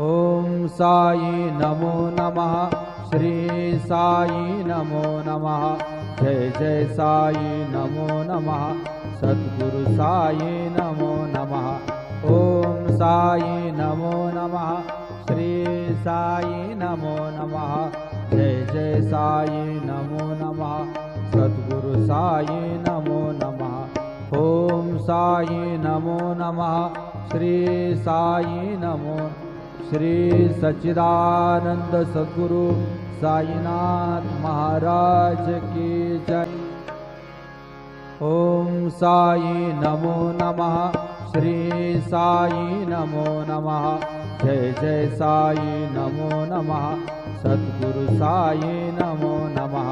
ओम साई नमो नमः। श्री साई नमो नमः। जय जय साई नमो नमः। सद्गुरु साई नमो नमः। ओम साई नमो नमः। श्री साई नमो नमः। जय जय साई नमो नमः। सद्गुरु साई नमो नमः। ओम साई नमो नमः। श्री साई नमो। श्री सच्चिदानंद सद्गुरु साईनाथ महाराज की जय। ओम साई नमो नमः। श्री साई नमो नमः। जय जय साई नमो नमः। सद्गुरु साई नमो नमः।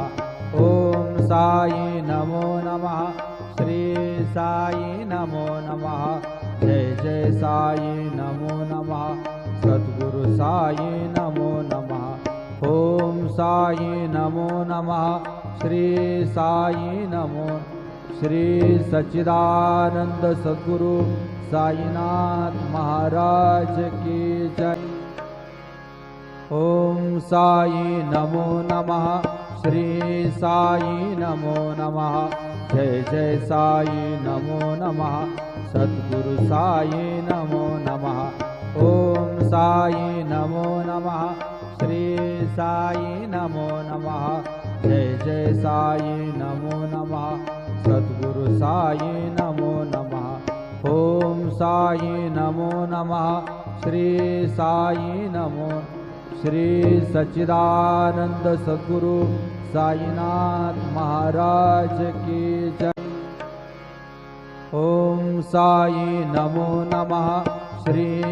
ओम साई नमो नमः। श्री साई नमो नमः। जय जय साई नमो नमः। सद्गुरु साई नमो नमः। ओम साई नमो नमः। श्री साई नमो। श्री सच्चिदानंद सद्गुरु साईनाथ महाराज की जय। ओम साई नमो नमः। श्री साई नमो नमः। जय जय साई नमो नमः। सद्गुरु साई नमो नमः। ओम साई नमो नमः। श्री साई नमो नमः। जय जय साई नमो नमः। सद्गुरु साई नमो नमः। ओम साई नमो नमः। श्री साई नमो। श्री सच्चिदानंद सद्गुरु साईनाथ महाराज की जय। ओम साई नमो नमः। श्री